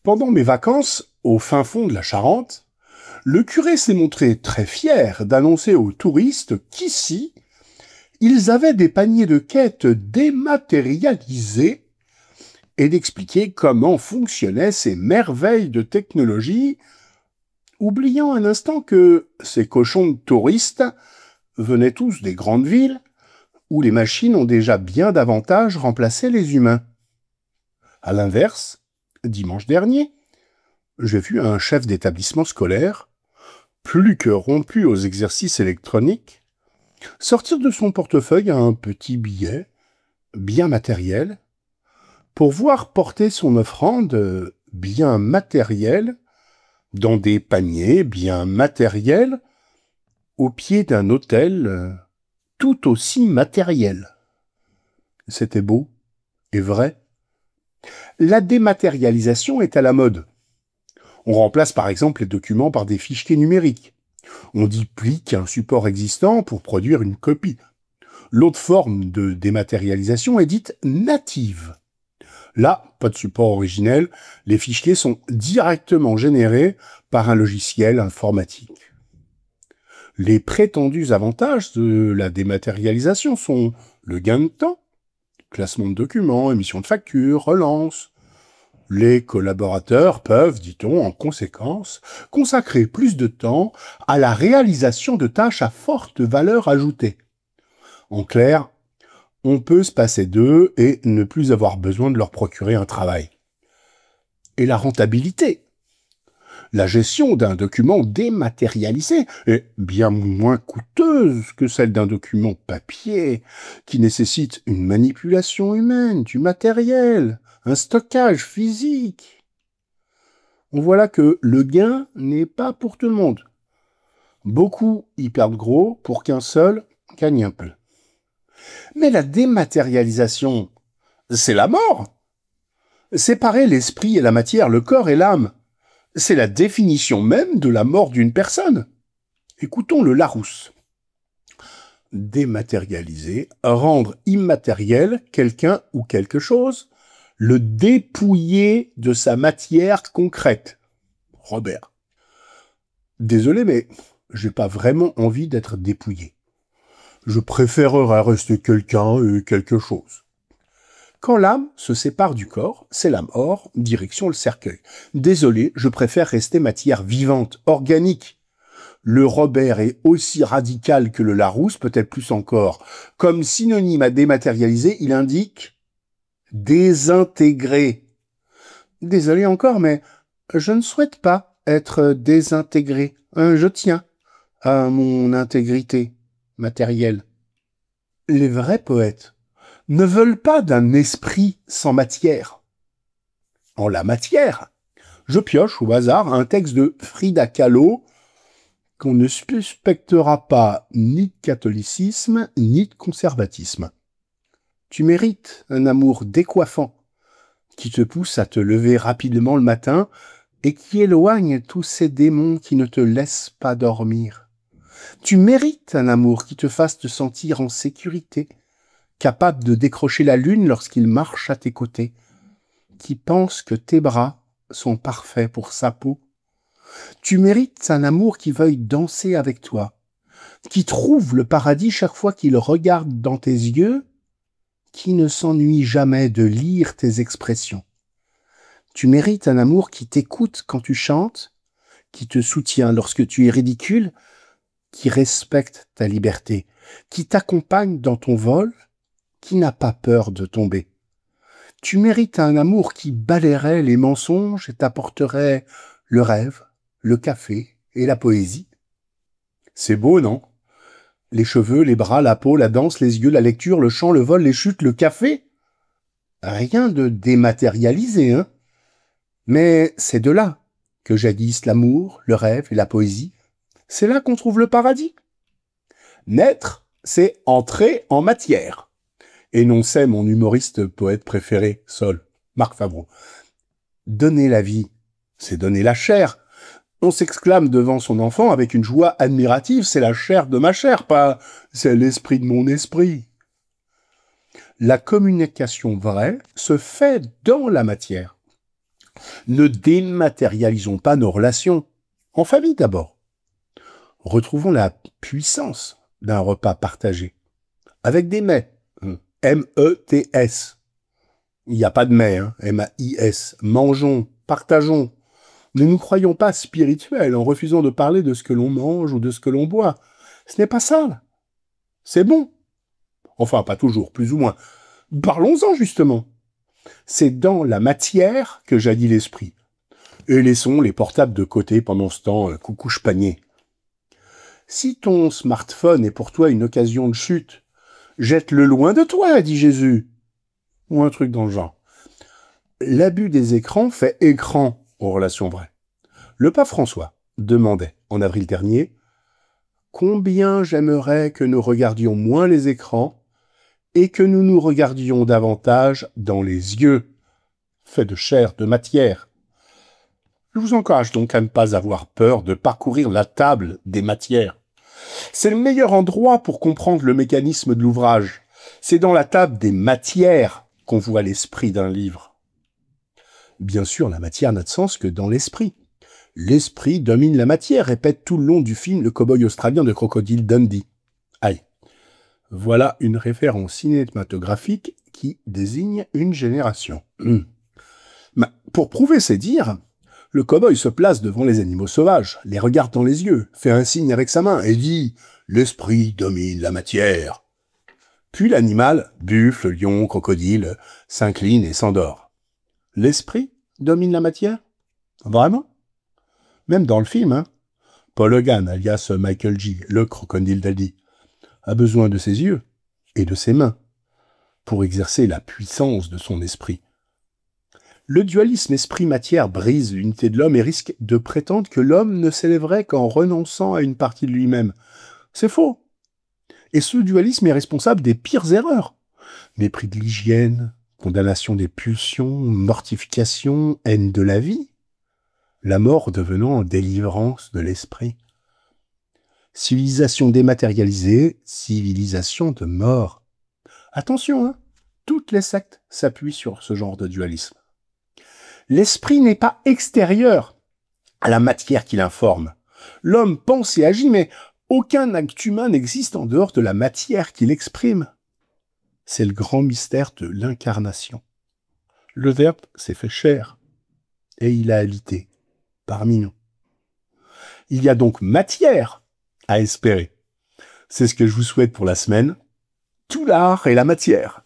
Pendant mes vacances, au fin fond de la Charente, le curé s'est montré très fier d'annoncer aux touristes qu'ici, ils avaient des paniers de quêtes dématérialisés et d'expliquer comment fonctionnaient ces merveilles de technologie, oubliant un instant que ces cochons de touristes venaient tous des grandes villes où les machines ont déjà bien davantage remplacé les humains. À l'inverse, dimanche dernier, j'ai vu un chef d'établissement scolaire, plus que rompu aux exercices électroniques, sortir de son portefeuille un petit billet, bien matériel, pour voir porter son offrande bien matérielle dans des paniers bien matériels au pied d'un autel tout aussi matériel. C'était beau et vrai. La dématérialisation est à la mode. On remplace par exemple les documents par des fichiers numériques. On duplique un support existant pour produire une copie. L'autre forme de dématérialisation est dite native. Là, pas de support originel, les fichiers sont directement générés par un logiciel informatique. Les prétendus avantages de la dématérialisation sont le gain de temps, classement de documents, émission de factures, relance. Les collaborateurs peuvent, dit-on, en conséquence, consacrer plus de temps à la réalisation de tâches à forte valeur ajoutée. En clair, on peut se passer d'eux et ne plus avoir besoin de leur procurer un travail. Et la rentabilité. La gestion d'un document dématérialisé est bien moins coûteuse que celle d'un document papier qui nécessite une manipulation humaine, du matériel, un stockage physique. On voit là que le gain n'est pas pour tout le monde. Beaucoup y perdent gros pour qu'un seul gagne un peu. Mais la dématérialisation, c'est la mort. Séparer l'esprit et la matière, le corps et l'âme, c'est la définition même de la mort d'une personne. Écoutons le Larousse. Dématérialiser, rendre immatériel quelqu'un ou quelque chose, le dépouiller de sa matière concrète. Robert. Désolé, mais j'ai pas vraiment envie d'être dépouillé. Je préférerais rester quelqu'un et quelque chose. Quand l'âme se sépare du corps, c'est la mort, direction le cercueil. Désolé, je préfère rester matière vivante, organique. Le Robert est aussi radical que le Larousse, peut-être plus encore. Comme synonyme à dématérialiser, il indique désintégré. Désolé encore, mais je ne souhaite pas être désintégré. Je tiens à mon intégrité matérielle. Les vrais poètes ne veulent pas d'un esprit sans matière. En la matière, je pioche au hasard un texte de Frida Kahlo qu'on ne suspectera pas ni de catholicisme ni de conservatisme. Tu mérites un amour décoiffant qui te pousse à te lever rapidement le matin et qui éloigne tous ces démons qui ne te laissent pas dormir. Tu mérites un amour qui te fasse te sentir en sécurité, capable de décrocher la lune lorsqu'il marche à tes côtés, qui pense que tes bras sont parfaits pour sa peau. Tu mérites un amour qui veuille danser avec toi, qui trouve le paradis chaque fois qu'il regarde dans tes yeux, qui ne s'ennuie jamais de lire tes expressions. Tu mérites un amour qui t'écoute quand tu chantes, qui te soutient lorsque tu es ridicule, qui respecte ta liberté, qui t'accompagne dans ton vol, qui n'a pas peur de tomber. Tu mérites un amour qui balayerait les mensonges et t'apporterait le rêve, le café et la poésie. C'est beau, non? Les cheveux, les bras, la peau, la danse, les yeux, la lecture, le chant, le vol, les chutes, le café. Rien de dématérialisé, hein? Mais c'est de là que jadis l'amour, le rêve et la poésie. C'est là qu'on trouve le paradis. Naître, c'est entrer en matière. Énonçait mon humoriste poète préféré, Sol, Marc Favreau. Donner la vie, c'est donner la chair. On s'exclame devant son enfant avec une joie admirative, c'est la chair de ma chair, pas c'est l'esprit de mon esprit. La communication vraie se fait dans la matière. Ne dématérialisons pas nos relations. En famille d'abord. Retrouvons la puissance d'un repas partagé. Avec des mets. M-E-T-S. Il n'y a pas de mets, hein. M-A-I-S. Mangeons, partageons. Ne nous croyons pas spirituels en refusant de parler de ce que l'on mange ou de ce que l'on boit. Ce n'est pas ça. C'est bon. Enfin, pas toujours, plus ou moins. Parlons-en, justement. C'est dans la matière que jaillit l'esprit. Et laissons les portables de côté pendant ce temps, coucouche panier. Si ton smartphone est pour toi une occasion de chute, jette-le loin de toi, dit Jésus. Ou un truc dans le genre. L'abus des écrans fait écran aux relations vraies. Le pape François demandait, en avril dernier, « Combien j'aimerais que nous regardions moins les écrans et que nous nous regardions davantage dans les yeux, faits de chair, de matière. » Je vous encourage donc à ne pas avoir peur de parcourir la table des matières. C'est le meilleur endroit pour comprendre le mécanisme de l'ouvrage. C'est dans la table des matières qu'on voit l'esprit d'un livre. Bien sûr, la matière n'a de sens que dans l'esprit. L'esprit domine la matière, répète tout le long du film Le cow-boy australien de Crocodile Dundee. Aïe. Voilà une référence cinématographique qui désigne une génération. Pour prouver ces dires, le cow-boy se place devant les animaux sauvages, les regarde dans les yeux, fait un signe avec sa main et dit « L'esprit domine la matière ». Puis l'animal, buffle, lion, crocodile, s'incline et s'endort. L'esprit domine la matière? Vraiment? Même dans le film, hein. Paul Hogan, alias Michael J., le crocodile Dundee, a besoin de ses yeux et de ses mains pour exercer la puissance de son esprit. Le dualisme esprit-matière brise l'unité de l'homme et risque de prétendre que l'homme ne s'élèverait qu'en renonçant à une partie de lui-même. C'est faux. Et ce dualisme est responsable des pires erreurs. Mépris de l'hygiène, condamnation des pulsions, mortification, haine de la vie. La mort devenant délivrance de l'esprit. Civilisation dématérialisée, civilisation de mort. Attention, hein, toutes les sectes s'appuient sur ce genre de dualisme. L'esprit n'est pas extérieur à la matière qui l'informe. L'homme pense et agit, mais aucun acte humain n'existe en dehors de la matière qu'il exprime. C'est le grand mystère de l'incarnation. Le Verbe s'est fait chair, et il a habité parmi nous. Il y a donc matière à espérer. C'est ce que je vous souhaite pour la semaine. Tout l'art et la matière.